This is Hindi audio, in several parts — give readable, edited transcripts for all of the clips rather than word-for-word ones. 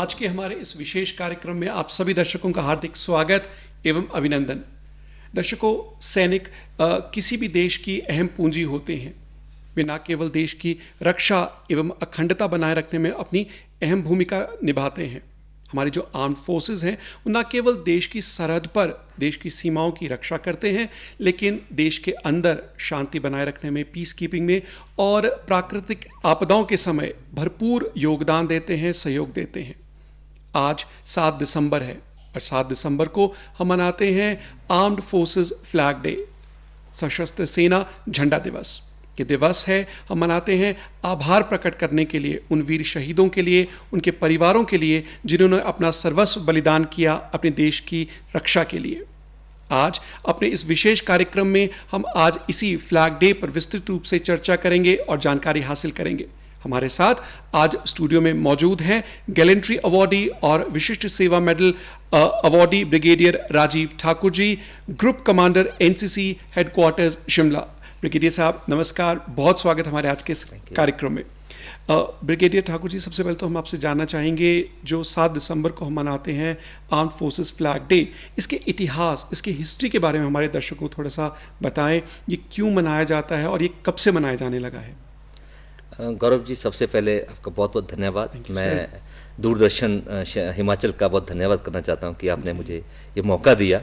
आज के हमारे इस विशेष कार्यक्रम में आप सभी दर्शकों का हार्दिक स्वागत एवं अभिनंदन। दर्शकों, सैनिक किसी भी देश की अहम पूंजी होते हैं। वे न केवल देश की रक्षा एवं अखंडता बनाए रखने में अपनी अहम भूमिका निभाते हैं। हमारी जो आर्म्ड फोर्सेस हैं वो न केवल देश की सरहद पर देश की सीमाओं की रक्षा करते हैं, लेकिन देश के अंदर शांति बनाए रखने में, पीस कीपिंग में और प्राकृतिक आपदाओं के समय भरपूर योगदान देते हैं, सहयोग देते हैं। आज 7 दिसंबर है और 7 दिसंबर को हम मनाते हैं आर्म्ड फोर्सेस फ्लैग डे, सशस्त्र सेना झंडा दिवस। ये दिवस है, हम मनाते हैं आभार प्रकट करने के लिए उन वीर शहीदों के लिए, उनके परिवारों के लिए जिन्होंने अपना सर्वस्व बलिदान किया अपने देश की रक्षा के लिए। आज अपने इस विशेष कार्यक्रम में हम आज इसी फ्लैग डे पर विस्तृत रूप से चर्चा करेंगे और जानकारी हासिल करेंगे। हमारे साथ आज स्टूडियो में मौजूद हैं गैलेंट्री अवॉर्डी और विशिष्ट सेवा medal awardee brigadier Rajiv Thakur ji, group commander NCC headquarters Shimla. Brigadier साहब नमस्कार, बहुत स्वागत हमारे आज के इस कार्यक्रम में। ब्रिगेडियर ठाकुर जी, सबसे पहले तो हम आपसे जानना चाहेंगे, जो 7 दिसंबर को हम मनाते हैं आर्म्ड फोर्सेस फ्लैग डे, इसके इतिहास, इसकी हिस्ट्री के बारे में हमारे दर्शकों को थोड़ा सा बताएं। ये क्यों मनाया जाता है और ये कब से मनाया जाने लगा है? गौरव जी, सबसे पहले आपका बहुत बहुत धन्यवाद। मैं दूरदर्शन हिमाचल का बहुत धन्यवाद करना चाहता हूं कि आपने मुझे ये मौका दिया,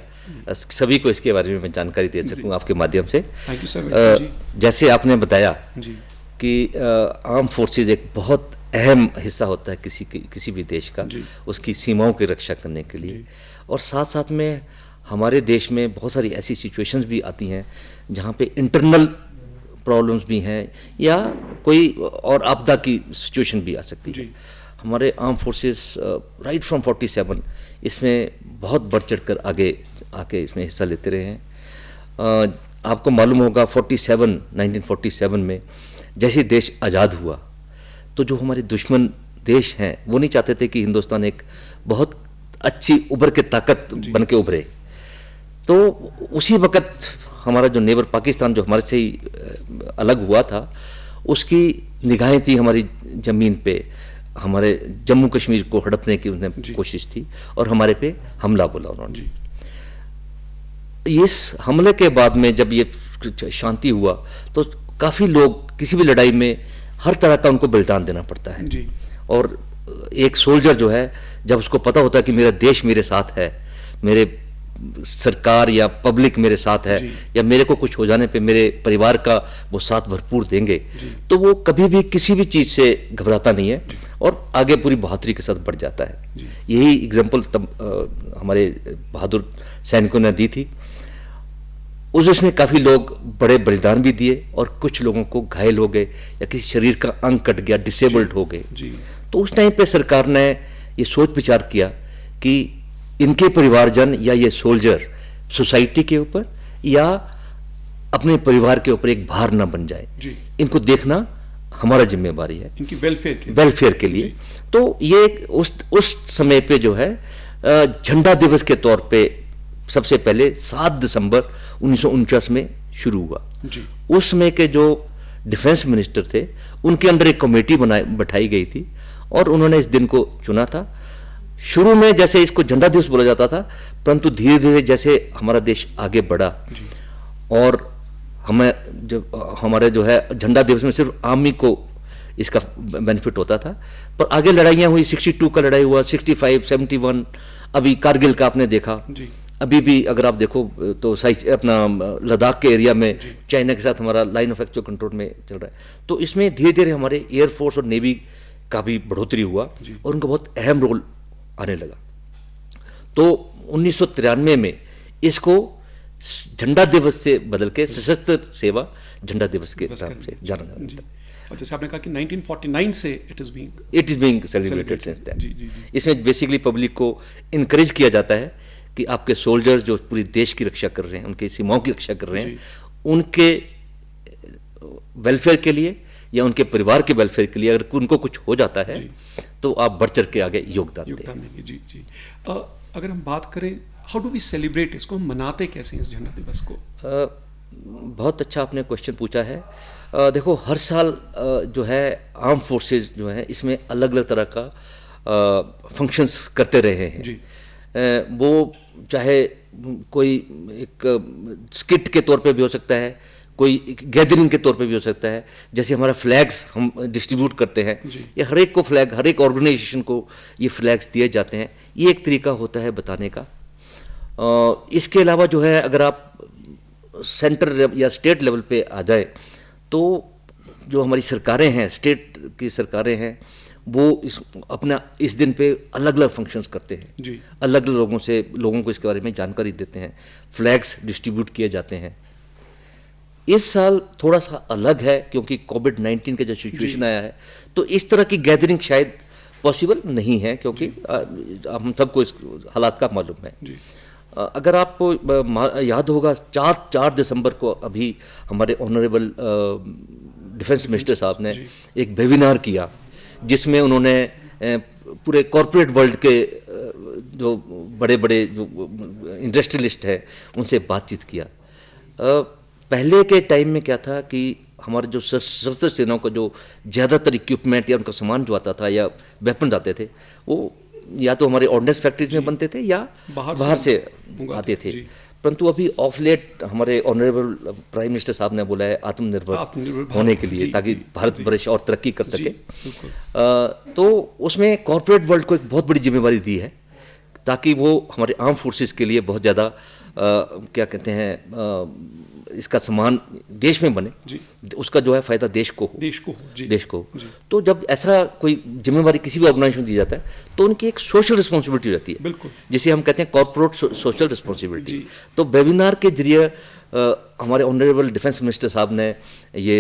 सभी को इसके बारे में मैं जानकारी दे सकूं आपके माध्यम से। Thank you sir. जैसे आपने बताया जी, कि आर्म फोर्सेस एक बहुत अहम हिस्सा होता है किसी भी देश का, उसकी सीमाओं की रक्षा करने के लिए। और साथ साथ में हमारे देश में बहुत सारी ऐसी सिचुएशंस भी आती हैं जहाँ पे इंटरनल प्रॉब्लम्स भी हैं या कोई और आपदा की सिचुएशन भी आ सकती है। हमारे आर्म फोर्सेस राइट फ्रॉम 47 इसमें बहुत बढ़ चढ़ कर आगे आके इसमें हिस्सा लेते रहे हैं। आपको मालूम होगा 1947 में जैसे देश आज़ाद हुआ तो जो हमारे दुश्मन देश हैं वो नहीं चाहते थे कि हिंदुस्तान एक बहुत अच्छी उभर के ताकत बन के उभरे। तो उसी वक्त हमारा जो नेबर पाकिस्तान, जो हमारे से ही अलग हुआ था, उसकी निगाहें थी हमारी ज़मीन पे, हमारे जम्मू कश्मीर को हड़पने की उन्हें कोशिश थी और हमारे पे हमला बोला उन्होंने। इस हमले के बाद में जब ये शांति हुआ तो काफ़ी लोग किसी भी लड़ाई में हर तरह का उनको बलिदान देना पड़ता है। और एक सोल्जर जो है, जब उसको पता होता है कि मेरा देश मेरे साथ है, मेरे सरकार या पब्लिक मेरे साथ है, या मेरे को कुछ हो जाने पे मेरे परिवार का वो साथ भरपूर देंगे, तो वो कभी भी किसी भी चीज़ से घबराता नहीं है और आगे पूरी बहादुरी के साथ बढ़ जाता है। यही एग्जाम्पल तब हमारे बहादुर सैनिकों ने दी थी। उसमें काफ़ी लोग बड़े बलिदान भी दिए और कुछ लोगों को घायल हो गए या किसी शरीर का अंग कट गया, डिसेबल्ड हो गए। तो उस टाइम पे सरकार ने ये सोच विचार किया कि इनके परिवारजन या ये सोल्जर सोसाइटी के ऊपर या अपने परिवार के ऊपर एक भार ना बन जाए, इनको देखना हमारा जिम्मेवारी है, इनकी वेलफेयर के लिए। तो ये उस समय पे जो है झंडा दिवस के तौर पे सबसे पहले 7 दिसंबर 1949 में शुरू हुआ। उस समय के जो डिफेंस मिनिस्टर थे उनके अंडर एक कमेटी बैठाई गई थी और उन्होंने इस दिन को चुना था। शुरू में जैसे इसको झंडा दिवस बोला जाता था, परंतु धीरे धीरे जैसे हमारा देश आगे बढ़ा और हमारे जो है झंडा दिवस में सिर्फ आर्मी को इसका बेनिफिट होता था, पर आगे लड़ाइयाँ हुई। 62 का लड़ाई हुआ, 65, 71, अभी कारगिल का आपने देखा। अभी भी अगर आप देखो तो अपना लद्दाख के एरिया में चाइना के साथ हमारा लाइन ऑफ एक्चुअल कंट्रोल में चल रहा है। तो इसमें धीरे धीरे हमारे एयरफोर्स और नेवी का भी बढ़ोतरी हुआ और उनका बहुत अहम रोल आने लगा। तो 1993 में इसको झंडा दिवस से बदल के सशस्त्र सेवा झंडा दिवस के नाम से जाना जाता है। और जैसे आपने कहा कि 1949 से it is being celebrated since that. इसमें बेसिकली पब्लिक को इनकरेज किया जाता है कि आपके सोल्जर्स जो पूरी देश की रक्षा कर रहे हैं, उनकी सीमाओं की रक्षा कर रहे हैं, उनके वेलफेयर के लिए या उनके परिवार के वेलफेयर के लिए अगर उनको कुछ हो जाता है तो आप बढ़ चढ़ के आगे योगदान देंगे। जी। अगर हम बात करें हाउ डू वी सेलिब्रेट, इसको हम मनाते कैसे हैं इस झंडा दिवस को? बहुत अच्छा आपने क्वेश्चन पूछा है। देखो, हर साल जो है आर्म फोर्सेस जो है इसमें अलग अलग तरह का फंक्शंस करते रहे हैं। वो चाहे कोई एक स्किट के तौर पे भी हो सकता है, कोई गैदरिंग के तौर पे भी हो सकता है, जैसे हमारा फ्लैग्स हम डिस्ट्रीब्यूट करते हैं, या हर एक को फ्लैग, हर एक ऑर्गेनाइजेशन को ये फ्लैग्स दिए जाते हैं, ये एक तरीका होता है बताने का। इसके अलावा जो है, अगर आप सेंटर या स्टेट लेवल पे आ जाए तो जो हमारी सरकारें हैं, स्टेट की सरकारें हैं, वो अपना इस दिन पे अलग अलग फंक्शंस करते हैं, अलग अलग लोगों को इसके बारे में जानकारी देते हैं, फ्लैग्स डिस्ट्रीब्यूट किए जाते हैं। इस साल थोड़ा सा अलग है क्योंकि कोविड-19 का जो सिचुएशन आया है, तो इस तरह की गैदरिंग शायद पॉसिबल नहीं है, क्योंकि हम सबको इस हालात का मालूम है। अगर आपको याद होगा, 4 दिसंबर को अभी हमारे ऑनरेबल डिफेंस मिनिस्टर साहब ने एक वेबिनार किया, जिसमें उन्होंने पूरे कॉरपोरेट वर्ल्ड के जो बड़े बड़े जो इंडस्ट्रियलिस्ट है उनसे बातचीत किया। पहले के टाइम में क्या था कि हमारे जो सशस्त्र सेनाओं का जो ज़्यादातर इक्विपमेंट या उनका सामान जो आता था या वेपन्स आते थे, वो या तो हमारे ऑर्डिनेंस फैक्ट्रीज में बनते थे या बाहर से आते थे। परंतु अभी ऑफ लेट हमारे ऑनरेबल प्राइम मिनिस्टर साहब ने बोला है आत्मनिर्भर होने के लिए, ताकि भारत वर्ष और तरक्की कर सके। तो उसमें कॉरपोरेट वर्ल्ड को एक बहुत बड़ी जिम्मेवारी दी है, ताकि वो हमारे आर्म फोर्सेस के लिए बहुत ज़्यादा क्या कहते हैं, इसका सामान देश में बने, उसका जो है फायदा देश को हो। तो जब ऐसा कोई जिम्मेवारी किसी भी ऑर्गेनाइजेशन दी जाता है, तो उनकी एक सोशल रिस्पॉन्सिबिलिटी रहती है, जिसे हम कहते हैं कॉर्पोरेट सोशल रिस्पॉन्सिबिलिटी। तो वेबिनार के जरिए हमारे ऑनरेबल डिफेंस मिनिस्टर साहब ने ये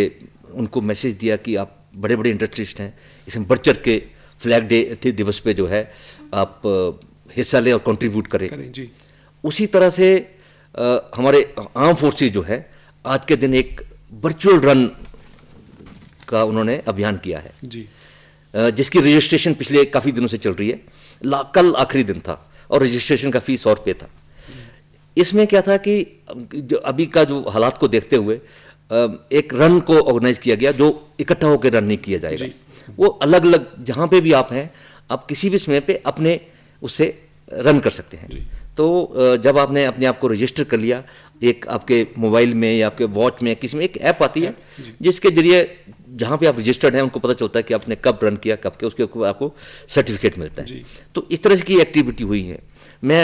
उनको मैसेज दिया कि आप बड़े बड़े इंडस्ट्रिस्ट हैं, इसमें बढ़ चढ़ के फ्लैग डे दिवस पे जो है आप हिस्सा लें और कंट्रीब्यूट करें। उसी तरह से हमारे आर्म फोर्सेस जो है, आज के दिन एक वर्चुअल रन का उन्होंने अभियान किया है, जिसकी रजिस्ट्रेशन पिछले काफ़ी दिनों से चल रही है। कल आखिरी दिन था और रजिस्ट्रेशन का फीस 100 रुपये था। इसमें क्या था कि जो अभी का जो हालात को देखते हुए एक रन को ऑर्गेनाइज किया गया, जो इकट्ठा होकर रन नहीं किया जाएगा। वो अलग अलग जहाँ पे भी आप हैं, आप किसी भी समय पे अपने उससे रन कर सकते हैं। तो जब आपने अपने आप को रजिस्टर कर लिया, एक आपके मोबाइल में या आपके वॉच में किसी में एक ऐप आती है, जिसके जरिए जहाँ पे आप रजिस्टर्ड हैं उनको पता चलता है कि आपने कब रन किया, कब के, उसके ऊपर आपको सर्टिफिकेट मिलता है। तो इस तरह की एक्टिविटी हुई है। मैं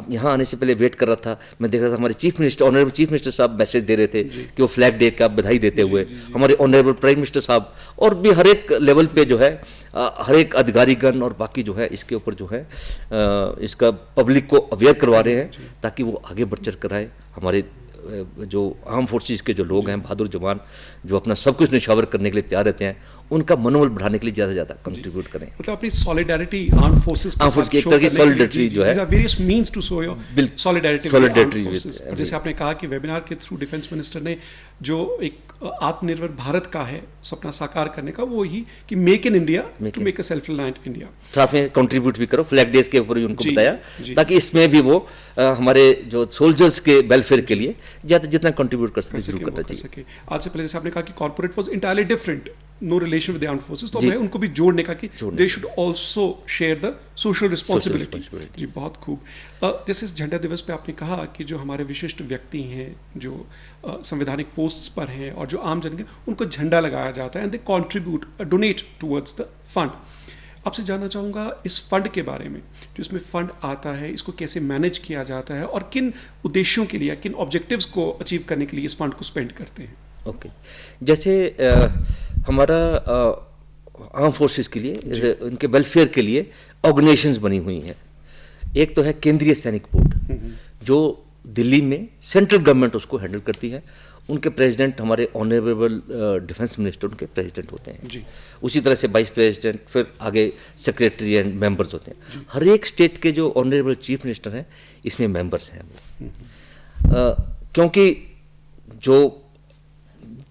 यहाँ आने से पहले वेट कर रहा था, मैं देख रहा था हमारे chief minister, honourable chief minister साहब मैसेज दे रहे थे कि वो फ्लैग डे का बधाई देते हुए, हमारे ऑनरेबल प्राइम मिनिस्टर साहब और भी हर एक लेवल पे जो है हर एक अधिकारीगण और बाकी जो है इसके ऊपर जो है इसका पब्लिक को अवेयर करवा रहे हैं, ताकि वो आगे बढ़ चढ़ कर आए। हमारे जो आर्म फोर्सेस के जो लोग हैं, बहादुर जवान जो अपना सब कुछ निछावर करने के लिए तैयार रहते हैं, उनका मनोबल बढ़ाने के लिए ज़्यादा से ज़्यादा कंट्रीब्यूट करें। मतलब अपनी सॉलिडारिटी आर्म फोर्सेस की एक तरह की सॉलिडारिटी जो है, various means to show your solidarity. जैसे आपने कहा कि वेबिनार के थ्रू डिफेंस मिनिस्टर ने जो एक आत्मनिर्भर भारत का है सपना साकार करने का, वो ही कि make in India to make a self reliant India, साथ में कंट्रीब्यूट भी करो। फ्लैग डेज के ऊपर भी उनको बताया, ताकि इसमें भी वो हमारे जो सोल्जर्स के वेलफेयर के लिए ज़्यादा जितना कंट्रीब्यूट कर सके जरूर करना चाहिए। आज से पहले जैसे आपने कहा कि corporate was entirely different, no relation with the armed forces, तो मैं उनको भी जोड़ने का कि they should also share the social responsibility. जी, बहुत खूब। जैसे इस झंडा दिवस पे आपने कहा कि जो हमारे विशिष्ट व्यक्ति हैं, जो संवैधानिक पोस्ट्स पर हैं और जो आम जन के, उनको झंडा लगाया जाता है and they contribute donate towards the fund. आपसे जानना चाहूँगा इस फंड के बारे में, जो इसमें फंड आता है, इसको कैसे मैनेज किया जाता है और किन उद्देश्यों के लिए, किन ऑब्जेक्टिव्स को अचीव करने के लिए इस फंड को स्पेंड करते हैं। ओके, जैसे हमारा आर्म फोर्सेस के लिए, उनके वेलफेयर के लिए ऑर्गेनाइजेशंस बनी हुई हैं। एक तो है केंद्रीय सैनिक बोर्ड, जो दिल्ली में सेंट्रल गवर्नमेंट उसको हैंडल करती है। उनके प्रेसिडेंट हमारे ऑनरेबल डिफेंस मिनिस्टर उनके प्रेसिडेंट होते हैं। उसी तरह से वाइस प्रेसिडेंट, फिर आगे सेक्रेटरी एंड मेंबर्स होते हैं। हर एक स्टेट के जो ऑनरेबल चीफ मिनिस्टर हैं, इसमें मेंबर्स हैं वो, क्योंकि जो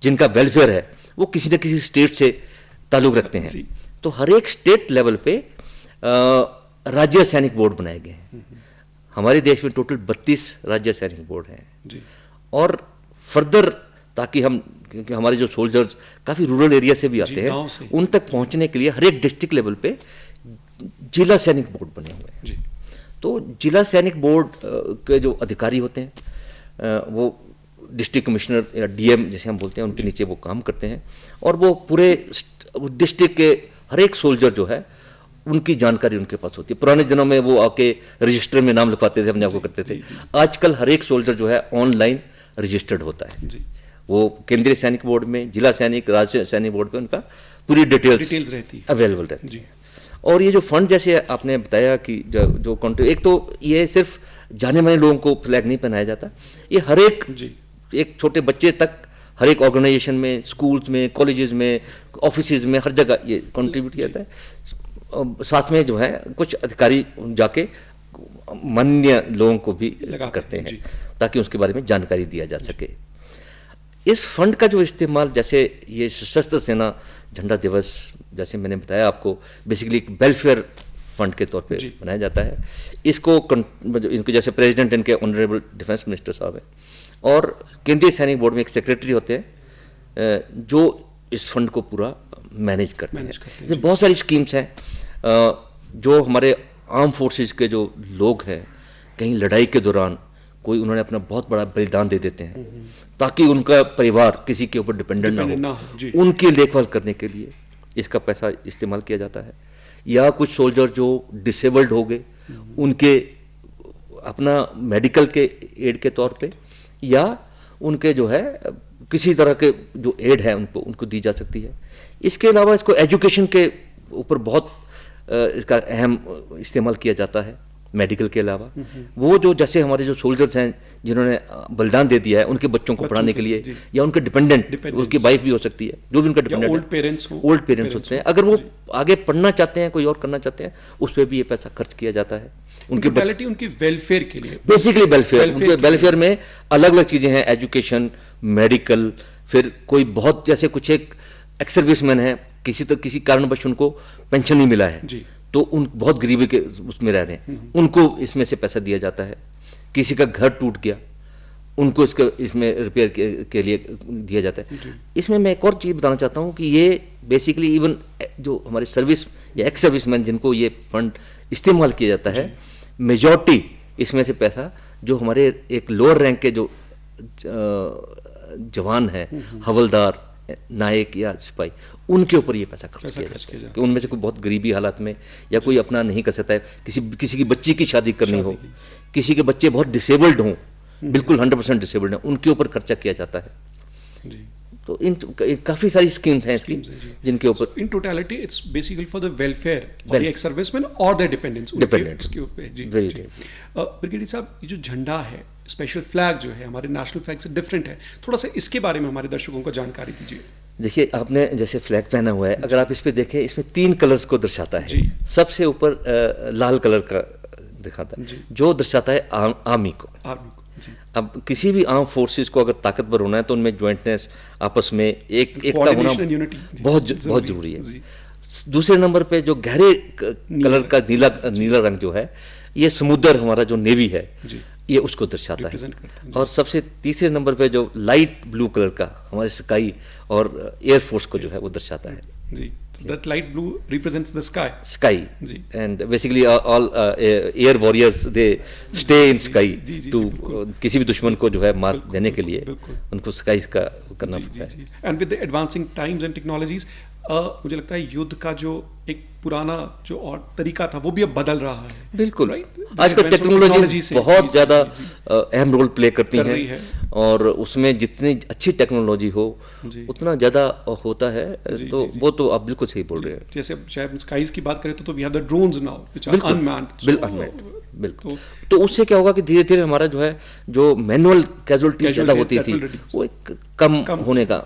जिनका वेलफेयर है वो किसी न किसी स्टेट से ताल्लुक़ रखते हैं। तो हर एक स्टेट लेवल पे राज्य सैनिक बोर्ड बनाए गए हैं। हमारे देश में टोटल 32 राज्य सैनिक बोर्ड हैं। और फर्दर, ताकि हम, क्योंकि हमारे जो सोल्जर्स काफ़ी रूरल एरिया से भी आते हैं, उन तक पहुंचने के लिए हर एक डिस्ट्रिक्ट लेवल पे जिला सैनिक बोर्ड बने हुए हैं जी। तो जिला सैनिक बोर्ड के जो अधिकारी होते हैं वो डिस्ट्रिक्ट कमिश्नर या डीएम जैसे हम बोलते हैं उनके नीचे वो काम करते हैं और वो पूरे डिस्ट्रिक्ट के हर एक सोल्जर जो है उनकी जानकारी उनके पास होती है। पुराने दिनों में वो आके रजिस्टर में नाम लिखवाते थे, अपने आप को करते थे। आजकल हर एक सोल्जर जो है ऑनलाइन रजिस्टर्ड होता है जी। वो केंद्रीय सैनिक बोर्ड में, जिला सैनिक, राज्य सैनिक बोर्ड पे उनका पूरी डिटेल्स रहती है, अवेलेबल रहती है। और ये जो फंड जैसे आपने बताया कि जो एक तो ये सिर्फ जाने माने लोगों को फ्लैग नहीं पहनाया जाता, ये हर एक छोटे बच्चे तक हर एक ऑर्गेनाइजेशन में, स्कूल्स में, कॉलेजेस में, ऑफिसेज में, हर जगह ये कंट्रीब्यूट किया जाता है। साथ में जो है कुछ अधिकारी जाके मान्य लोगों को भी करते हैं ताकि उसके बारे में जानकारी दिया जा सके। इस फंड का जो इस्तेमाल, जैसे ये सशस्त्र सेना झंडा दिवस, जैसे मैंने बताया आपको, बेसिकली एक वेलफेयर फंड के तौर पे बनाया जाता है। इनको जैसे प्रेसिडेंट इनके ऑनरेबल डिफेंस मिनिस्टर साहब है और केंद्रीय सैनिक बोर्ड में एक सेक्रेटरी होते हैं जो इस फंड को पूरा मैनेज करते हैं। बहुत सारी स्कीम्स हैं जो हमारे आर्म फोर्सेस के जो लोग हैं कहीं लड़ाई के दौरान कोई उन्होंने अपना बहुत बड़ा बलिदान दे देते हैं ताकि उनका परिवार किसी के ऊपर डिपेंडेंट ना हो, उनकी देखभाल करने के लिए इसका पैसा इस्तेमाल किया जाता है। या कुछ सोल्जर जो डिसेबल्ड हो गए उनके अपना मेडिकल के एड के तौर पे या उनके जो है किसी तरह के जो एड है उनको दी जा सकती है। इसके अलावा इसको एजुकेशन के ऊपर बहुत इसका अहम इस्तेमाल किया जाता है। मेडिकल के अलावा वो जो जैसे हमारे जो सोल्जर्स हैं जिन्होंने बलिदान दे दिया है उनके बच्चों को पढ़ाने के लिए या उनके डिपेंडेंट उसकी वाइफ भी हो सकती है, जो भी उनका डिपेंडेंट ओल्ड पेरेंट्स होते हैं, अगर वो आगे पढ़ना चाहते हैं, कोई और करना चाहते हैं, उस पर भी ये पैसा खर्च किया जाता है। उनकी वेलफेयर के लिए, बेसिकली वेलफेयर में अलग अलग चीजें हैं, एजुकेशन, मेडिकल, फिर कोई बहुत जैसे कुछ एक एक्स सर्विसमैन है, किसी कारणवश उनको पेंशन नहीं मिला है तो उन बहुत गरीबी के उसमें रह रहे हैं, उनको इसमें से पैसा दिया जाता है। किसी का घर टूट गया उनको इसमें रिपेयर के लिए दिया जाता है। इसमें मैं एक और चीज़ बताना चाहता हूँ कि ये बेसिकली इवन जो हमारे सर्विस या एक्स सर्विसमैन जिनको ये फंड इस्तेमाल किया जाता है, मेजॉरिटी इसमें से पैसा जो हमारे एक लोअर रैंक के जो जवान हैं, हवलदार, नायक या सिपाही, उनके ऊपर ये पैसा खर्च किया जाता है कि उनमें से कोई बहुत गरीबी हालात में या कोई अपना नहीं कर सकता है, किसी की बच्ची की शादी करनी हो, किसी के बच्चे बहुत डिसेबल्ड हों, बिल्कुल 100% डिसेबल्ड हैं, उनके ऊपर खर्चा किया जाता है। तो इन काफी सारी स्कीम्स हैं जिनके ऊपर in totality it's basically for the welfare of the ex serviceman और द डिपेंडेंट्स के ऊपर। जी ब्रिगेडियर साहब, ये जो झंडा है, स्पेशल फ्लैग जो है हमारे नेशनल फ्लैग से डिफरेंट है, थोड़ा सा इसके बारे में हमारे दर्शकों को जानकारी दीजिए। देखिए, आपने जैसे फ्लैग पहना हुआ है, अगर आप इस पे देखें, इसमें 3 कलर्स को दर्शाता है। सबसे ऊपर लाल कलर का दिखाता है जो दर्शाता है आर्मी को। अब किसी भी आर्म फोर्सेस को अगर ताकतवर होना है तो उनमें ज्वाइंटनेस, आपस में एकता होना बहुत जरूरी है। दूसरे नंबर पे जो गहरे कलर का नीला रंग जो है, ये समुद्र हमारा जो नेवी है ये उसको दर्शाता है। और सबसे तीसरे नंबर पे जो लाइट ब्लू कलर का हमारे स्काई और एयरफोर्स को जो है वो दर्शाता है जी। That light blue represents the sky. And basically all air warriors they stay in sky to किसी भी दुश्मन को जो है मार देने के लिए उनको स्काई का करना पड़ता है। And with the advancing times and technologies, मुझे लगता है युद्ध का जो एक पुराना जो और तरीका था वो भी अब बदल रहा है। बिल्कुल, आजकल टेक्नोलॉजी बहुत ज्यादा अहम रोल प्ले करती है और उसमें जितनी अच्छी टेक्नोलॉजी हो उतना ज्यादा होता है। तो वो तो आप बिल्कुल सही बोल रहे हैं। जैसे चाहे स्काईज की बात करें तो we have the drones now which are unmanned. बिल्कुल, तो उससे क्या होगा कि धीरे धीरे हमारा जो है जो मैनुअल कैजुअलिटी ज्यादा होती थी वो कम होने का।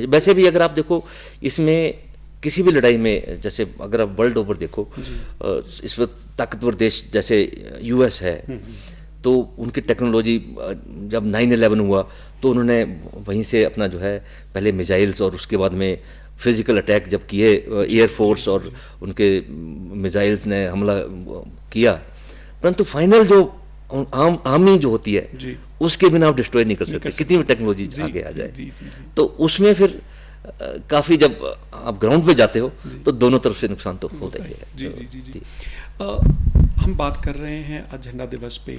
वैसे भी अगर आप देखो, इसमें किसी भी लड़ाई में, जैसे अगर आप वर्ल्ड ओवर देखो, इस वक्त ताकतवर देश जैसे यूएस है, तो उनकी टेक्नोलॉजी जब 9/11 हुआ तो उन्होंने वहीं से अपना जो है पहले मिसाइल्स और उसके बाद में फिजिकल अटैक जब किए, एयरफोर्स और उनके मिसाइल्स ने हमला किया, परंतु फाइनल जो आर्मी जो होती है उसके बिना आप डिस्ट्रॉय नहीं कर सकते कितनी भी टेक्नोलॉजी आगे आ जाए। तो उसमें फिर काफ़ी जब आप ग्राउंड पे जाते हो तो दोनों तरफ से नुकसान तो होता ही है। जी जी जी जी। हम बात कर रहे हैं आज झंडा दिवस पे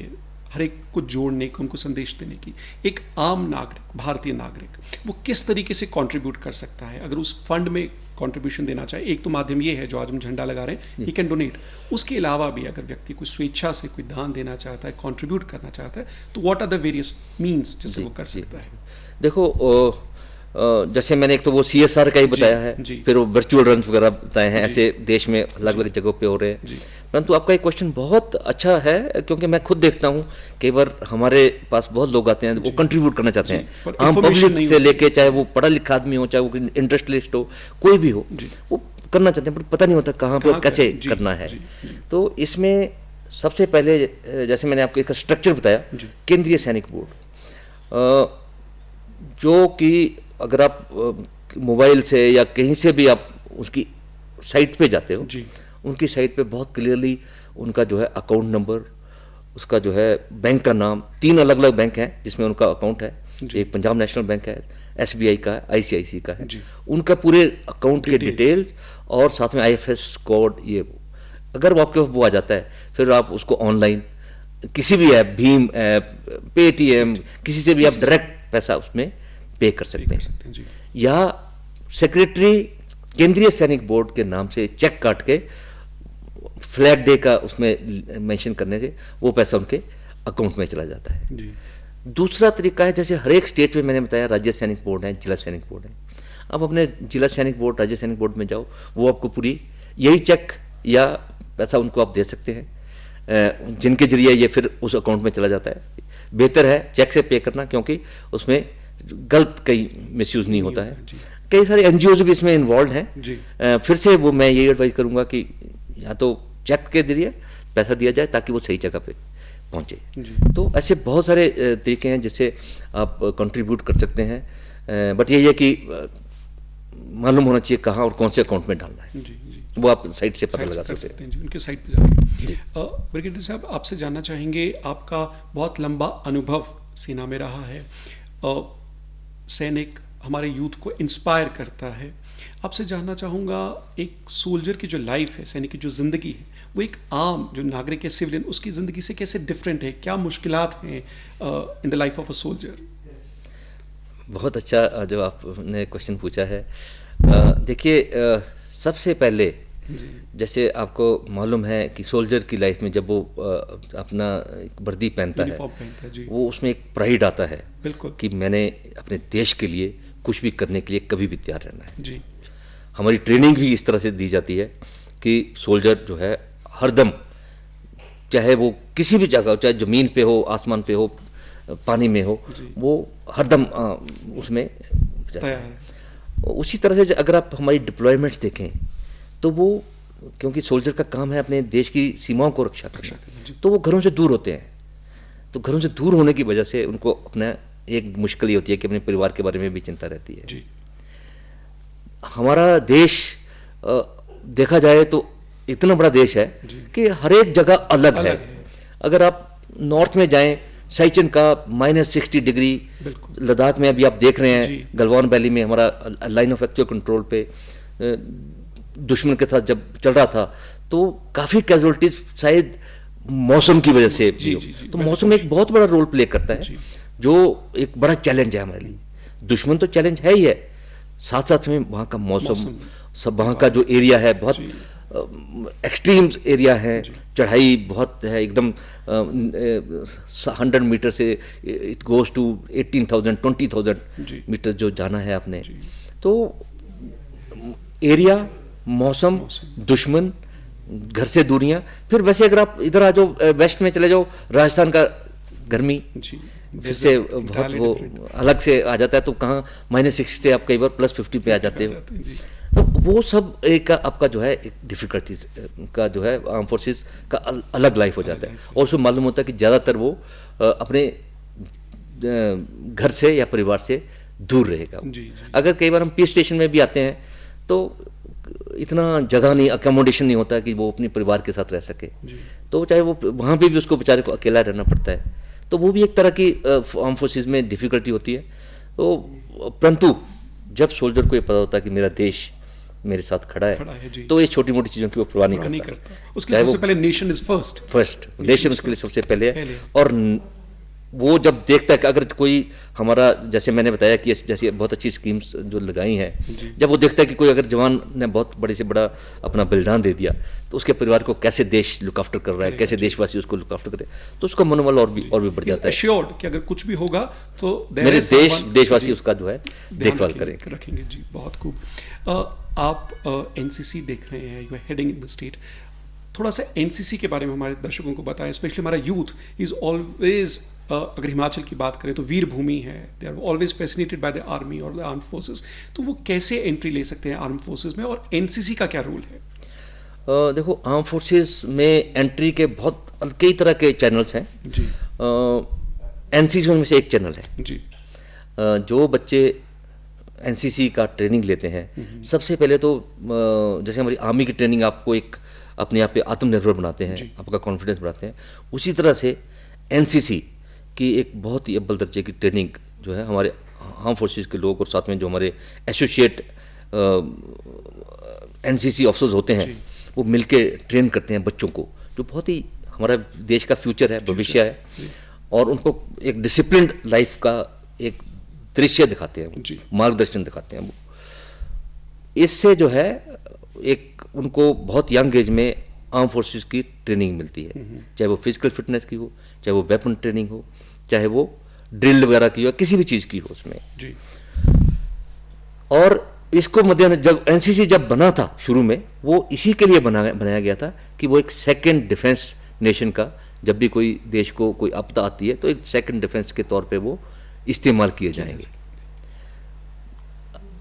हर एक को जोड़ने की, उनको संदेश देने की। एक आम नागरिक, भारतीय नागरिक, वो किस तरीके से कंट्रीब्यूट कर सकता है अगर उस फंड में कंट्रीब्यूशन देना चाहे? एक तो माध्यम ये है जो आज हम झंडा लगा रहे हैं, ही कैन डोनेट। उसके अलावा भी अगर व्यक्ति कोई स्वेच्छा से कोई दान देना चाहता है, कंट्रीब्यूट करना चाहता है, तो what are the various means जिससे वो कर सकता है? देखो, जैसे मैंने एक तो वो CSR का ही बताया है, फिर वो वर्चुअल रन वगैरह बताए हैं, ऐसे देश में अलग अलग जगहों पे हो रहे हैं। परंतु आपका एक क्वेश्चन बहुत अच्छा है, क्योंकि मैं खुद देखता हूँ कई बार हमारे पास बहुत लोग आते हैं वो कंट्रीब्यूट करना चाहते हैं, आम पब्लिक से लेके, चाहे वो पढ़ा लिखा आदमी हो, चाहे वो इंडस्ट्रियलिस्ट हो, कोई भी हो, वो करना चाहते हैं पर पता नहीं होता कहाँ पर कैसे करना है। तो इसमें सबसे पहले जैसे मैंने आपको एक स्ट्रक्चर बताया, केंद्रीय सैनिक बोर्ड, जो कि अगर आप मोबाइल से या कहीं से भी आप उसकी साइट पे जाते हो, उनकी साइट पे बहुत क्लियरली उनका जो है अकाउंट नंबर, उसका जो है बैंक का नाम, 3 अलग अलग बैंक हैं जिसमें उनका अकाउंट है, एक पंजाब नेशनल बैंक है, SBI का है, ICICI का है, उनका पूरे अकाउंट के डिटेल्स और साथ में IFS कोड, ये अगर वो आपके वो आ जाता है, फिर आप उसको ऑनलाइन किसी भी ऐप, भीम ऐप, पेटीएम, किसी से भी आप डायरेक्ट पैसा उसमें पे कर सकते हैं, या सेक्रेटरी केंद्रीय सैनिक बोर्ड के नाम से चेक काट के फ्लैग डे का उसमें मेंशन करने से वो पैसा उनके अकाउंट में चला जाता है। दूसरा तरीका है, जैसे हर एक स्टेट में मैंने बताया राज्य सैनिक बोर्ड है, जिला सैनिक बोर्ड है। अब अपने जिला सैनिक बोर्ड, राज्य सैनिक बोर्ड में जाओ, वो आपको पूरी यही चेक या पैसा उनको आप दे सकते हैं, जिनके जरिए ये फिर उस अकाउंट में चला जाता है। बेहतर है चेक से पे करना, क्योंकि उसमें गलत कहीं मिसयूज नहीं होता है। कई सारे NGOs भी इसमें इन्वॉल्व हैं। फिर से वो मैं यही एडवाइस करूंगा कि या तो चेक के जरिए पैसा दिया जाए ताकि वो सही जगह पे पहुंचे। तो ऐसे बहुत सारे तरीके हैं जिससे आप कंट्रीब्यूट कर सकते हैं, बट यही है कि मालूम होना चाहिए कहाँ और कौन से अकाउंट में डालना है। वो आप साइट से पता लगा सकते हैं। उनके साइट पे जाके। ब्रिगेडियर साहब, आपसे जानना चाहेंगे, आपका बहुत लंबा अनुभव सेना में रहा है, सैनिक हमारे यूथ को इंस्पायर करता है। आपसे जानना चाहूँगा, एक सोल्जर की जो लाइफ है, सैनिक की जो ज़िंदगी है, वो एक आम जो नागरिक है, सिविलियन, उसकी ज़िंदगी से कैसे डिफरेंट है? क्या मुश्किलात हैं in the life of a soldier? बहुत अच्छा जो आपने क्वेश्चन पूछा है। देखिए, सबसे पहले जैसे आपको मालूम है कि सोल्जर की लाइफ में जब वो अपना वर्दी पहनता है, वो उसमें एक प्राइड आता है कि मैंने अपने देश के लिए कुछ भी करने के लिए कभी भी तैयार रहना है। हमारी ट्रेनिंग भी इस तरह से दी जाती है कि सोल्जर जो है हरदम, चाहे वो किसी भी जगह हो, चाहे ज़मीन पे हो, आसमान पे हो, पानी में हो, वो हरदम उसमें तैयार है। उसी तरह से अगर आप हमारी डिप्लॉयमेंट्स देखें तो वो, क्योंकि सोल्जर का काम है अपने देश की सीमाओं को रक्षा करना, तो वो घरों से दूर होते हैं। तो घरों से दूर होने की वजह से उनको अपना एक मुश्किल ये होती है कि अपने परिवार के बारे में भी चिंता रहती है। हमारा देश देखा जाए तो इतना बड़ा देश है कि हर एक जगह अलग है। अगर आप नॉर्थ में जाएं, साइचन का -60 डिग्री, लद्दाख में अभी आप देख रहे हैं गलवान वैली में हमारा लाइन ऑफ एक्चुअल कंट्रोल पे दुश्मन के साथ जब चल रहा था तो काफ़ी कैजुअलिटीज शायद मौसम की वजह से भी हो। तो मौसम एक बहुत बड़ा रोल प्ले करता है, जो एक बड़ा चैलेंज है हमारे लिए। दुश्मन तो चैलेंज है ही है, साथ साथ में वहाँ का मौसम, सब वहाँ का जो एरिया है बहुत एक्सट्रीम एरिया है, चढ़ाई बहुत है, एकदम 100 मीटर से इट गोज टू 18,000 20,000 मीटर जो जाना है आपने। तो एरिया, मौसम, दुश्मन, घर से दूरियां, फिर वैसे अगर आप इधर आ जाओ, वेस्ट में चले जाओ, राजस्थान का गर्मी फिर से बहुत वो अलग से आ जाता है। तो कहाँ -60 से आप कई बार +50 पे आ जाते हो। तो वो सब एक आपका जो है एक डिफिकल्टीज का जो है आर्म फोर्सेस का अलग लाइफ हो जाता है। और उसमें मालूम होता है कि ज़्यादातर वो अपने घर से या परिवार से दूर रहेगा। अगर कई बार हम पीस स्टेशन में भी आते हैं तो इतना जगह नहीं, अकोमोडेशन नहीं होता कि वो अपने परिवार के साथ रह सके। तो चाहे वो वहाँ पे भी उसको बेचारे को अकेला रहना पड़ता है। तो वो भी एक तरह की आर्म फोर्सेस में डिफ़िकल्टी होती है। तो परंतु जब सोल्जर को ये पता होता है कि मेरा देश मेरे साथ खड़ा है तो ये छोटी मोटी चीज़ों की वो परवाह नहीं करता। उसके लिए सबसे पहले नेशन इज फर्स्ट, नेशन उसके लिए सबसे पहले है। और वो जब देखता है कि अगर कोई हमारा, जैसे मैंने बताया कि जैसे बहुत अच्छी स्कीम्स जो लगाई हैं, जब वो देखता है कि कोई अगर जवान ने बहुत बड़े से बड़ा अपना बलिदान दे दिया तो उसके परिवार को कैसे देश लुक आफ्टर कर रहा है, कैसे देशवासी उसको लुक आफ्टर करे, तो उसका मनोबल और भी बढ़ जाता है। एश्योर्ड कि अगर कुछ भी होगा तो मेरे देशवासी उसका जो है देखभाल रखेंगे। जी, बहुत खूब। आप एनसीसी देख रहे हैं, you are heading in the state. थोड़ा सा एनसीसी के बारे में हमारे दर्शकों को बताएं, स्पेशली हमारा यूथ इज ऑलवेज, अगर हिमाचल की बात करें तो वीर भूमि है, they are always fascinated by the army और द आर्म फोर्सेस, तो वो कैसे एंट्री ले सकते हैं आर्म फोर्सेस में, और एनसीसी का क्या रोल है? देखो, आर्म फोर्सेस में एंट्री के बहुत कई तरह के चैनल्स हैं जी। एनसीसी उनमें से एक चैनल है जी। जो बच्चे एनसीसी का ट्रेनिंग लेते हैं, सबसे पहले तो जैसे हमारी आर्मी की ट्रेनिंग आपको एक अपने आप पे आत्मनिर्भर बनाते हैं, आपका कॉन्फिडेंस बढ़ाते हैं, उसी तरह से एनसीसी की एक बहुत ही अव्वल दर्जे की ट्रेनिंग जो है हमारे आर्म फोर्सेस के लोग और साथ में जो हमारे एसोसिएट एनसीसी ऑफिसर्स होते हैं वो मिलके ट्रेन करते हैं बच्चों को, जो बहुत ही हमारा देश का फ्यूचर है, भविष्य है, और उनको एक डिसिप्लिन्ड लाइफ का एक दृश्य दिखाते हैं, मार्गदर्शन दिखाते हैं। वो इससे जो है एक उनको बहुत यंग एज में आर्म फोर्सेस की ट्रेनिंग मिलती है, चाहे वो फिजिकल फिटनेस की हो, चाहे वो वेपन ट्रेनिंग हो, चाहे वो ड्रिल वगैरह की हो, किसी भी चीज़ की हो उसमें जी। और इसको मद्देनजर जब एनसीसी जब बना था शुरू में, वो इसी के लिए बनाया गया था कि वो एक सेकंड डिफेंस नेशन का, जब भी कोई देश को कोई आपदा आती है तो एक सेकंड डिफेंस के तौर पे वो इस्तेमाल किए जाएंगे।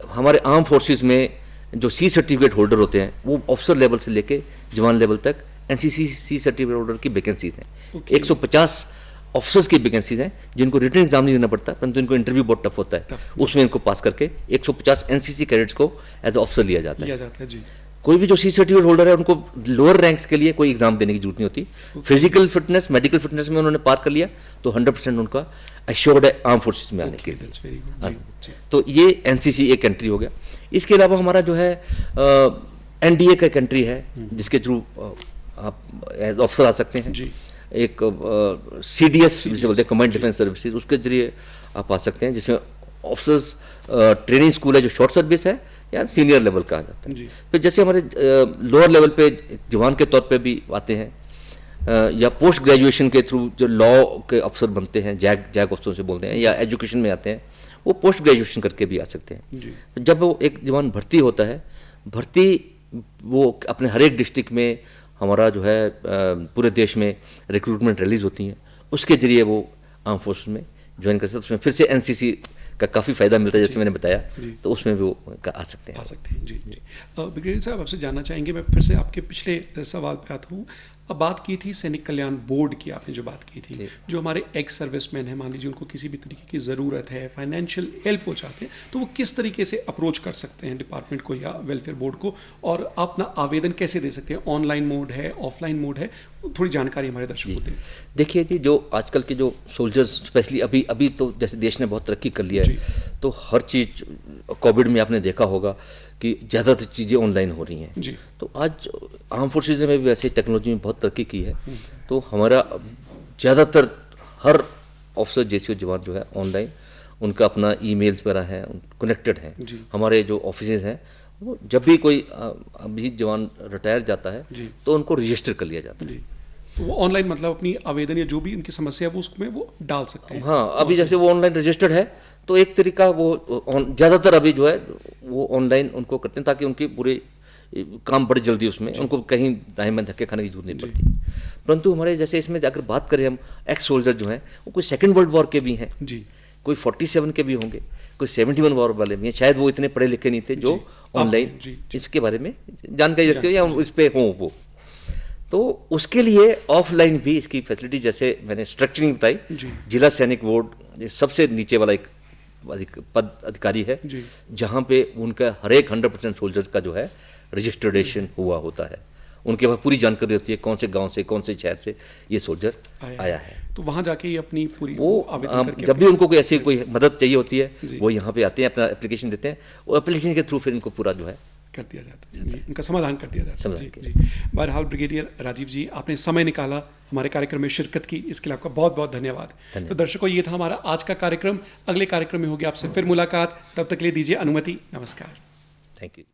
हमारे आर्म फोर्सेस में जो सी सर्टिफिकेट होल्डर होते हैं वो ऑफिसर लेवल से लेके जवान लेवल तक एनसीसी सी सर्टिफिकेट होल्डर की वैकेंसीज हैं। 150 ऑफिसर्स की वैकेंसीज हैं जिनको रिटन एग्जाम नहीं देना पड़ता, परंतु इनको इंटरव्यू बहुत टफ होता है, उसमें इनको पास करके 150 एनसीसी कैडेट्स को एज ऑफिसर लिया जाता है जी। कोई भी जो सी सर्टिफिकेट होल्डर है उनको लोअर रैंक्स के लिए कोई एग्जाम देने की जरूरत नहीं होती। फिजिकल फिटनेस, मेडिकल फिटनेस में उन्होंने पार कर लिया तो 100% उनका एश्योर्ड है आर्म फोर्सेस में आने के लिए। तो ये एनसीसी एक एंट्री हो गया। इसके अलावा हमारा जो है एनडीए का एक एंट्री है जिसके थ्रू आप एज ऑफिसर आ सकते हैं जी। एक सीडीएस जिसे बोलते हैं, कमांड डिफेंस सर्विसेज, उसके जरिए आप आ सकते हैं, जिसमें ऑफिसर्स ट्रेनिंग स्कूल है जो शॉर्ट सर्विस है या सीनियर लेवल का आ जाता है। फिर जैसे हमारे लोअर लेवल पे जवान के तौर पे भी आते हैं, या पोस्ट ग्रेजुएशन के थ्रू जो लॉ के अफसर बनते हैं, जैग अफसर से बोलते हैं, या एजुकेशन में आते हैं, वो पोस्ट ग्रेजुएशन करके भी आ सकते हैं। जब वो एक जवान भर्ती होता है, भर्ती वो अपने हर एक डिस्ट्रिक्ट में हमारा जो है पूरे देश में रिक्रूटमेंट रिलीज होती हैं, उसके जरिए वो आर्म फोर्सेस में ज्वाइन कर सकते हैं। उसमें फिर से एनसीसी का काफ़ी फायदा मिलता है, जैसे मैंने बताया, तो उसमें भी वो आ सकते हैं जी जी। ब्रिगेडियर साहब, आपसे जानना चाहेंगे, मैं फिर से आपके पिछले सवाल पे आता हूँ। अब बात की थी सैनिक कल्याण बोर्ड की, आपने जो बात की थी, जो हमारे एक्स सर्विसमैन हैं, मान लीजिए उनको किसी भी तरीके की ज़रूरत है, फाइनेंशियल हेल्प वो चाहते हैं, तो वो किस तरीके से अप्रोच कर सकते हैं डिपार्टमेंट को या वेलफेयर बोर्ड को, और आप अपना आवेदन कैसे दे सकते हैं? ऑनलाइन मोड है, ऑफलाइन मोड है, थोड़ी जानकारी हमारे दर्शकों को दें। देखिए जी, जो आजकल के जो सोल्जर्स, स्पेशली अभी तो जैसे देश ने बहुत तरक्की कर लिया है, तो हर चीज़, कोविड में आपने देखा होगा कि ज़्यादातर चीज़ें ऑनलाइन हो रही हैं जी। तो आज आर्म फोर्सेज में भी वैसे टेक्नोलॉजी में बहुत तरक्की की है, तो हमारा ज़्यादातर हर ऑफिसर जैसे जवान जो है ऑनलाइन, उनका अपना ईमेल्स वगैरह हैं, कनेक्टेड हैं। हमारे जो ऑफिसेज हैं वो जब भी कोई अभी जवान रिटायर जाता है तो उनको रजिस्टर कर लिया जाता है। तो वो ऑनलाइन मतलब अपनी आवेदन या जो भी उनकी समस्या है वो उसमें वो डाल सकते हैं। हाँ, अभी जैसे वो ऑनलाइन रजिस्टर्ड है तो एक तरीका वो ज़्यादातर अभी जो है वो ऑनलाइन उनको करते हैं, ताकि उनकी पूरे काम बड़ी जल्दी, उसमें उनको कहीं दाएं में धक्के खाने की जरूरत नहीं पड़ती। परंतु हमारे जैसे इसमें अगर बात करें, हम एक्स सोल्जर जो हैं वो कोई सेकेंड वर्ल्ड वॉर के भी हैं जी, कोई 47 के भी होंगे, कोई 71 वॉर वाले भी हैं, शायद वो इतने पढ़े लिखे नहीं थे जो ऑनलाइन इसके बारे में जानकारी रखते हो या इस पर हों वो, तो उसके लिए ऑफलाइन भी इसकी फैसिलिटी, जैसे मैंने स्ट्रक्चरिंग बताई, जिला सैनिक बोर्ड सबसे नीचे वाला एक पद अधिकारी है जहां पे उनका हर एक 100% सोल्जर्स का जो है रजिस्ट्रेशन हुआ होता है, उनके पास पूरी जानकारी होती है कौन से गांव से, कौन से शहर से ये सोल्जर आया है। तो वहाँ जाके ही अपनी पूरी जब भी उनको कोई ऐसी कोई मदद चाहिए होती है वो यहाँ पे आते हैं, अपना एप्लीकेशन देते हैं और एप्लीकेशन के थ्रू फिर इनको पूरा जो है कर दिया जाता है जी, उनका समाधान कर दिया जाता है जी। बहरहाल ब्रिगेडियर राजीव जी, आपने समय निकाला हमारे कार्यक्रम में शिरकत की, इसके लिए आपका बहुत बहुत धन्यवाद। तो दर्शकों, ये था हमारा आज का कार्यक्रम। अगले कार्यक्रम में होगी आपसे फिर मुलाकात, तब तक के लिए दीजिए अनुमति। नमस्कार। Thank you.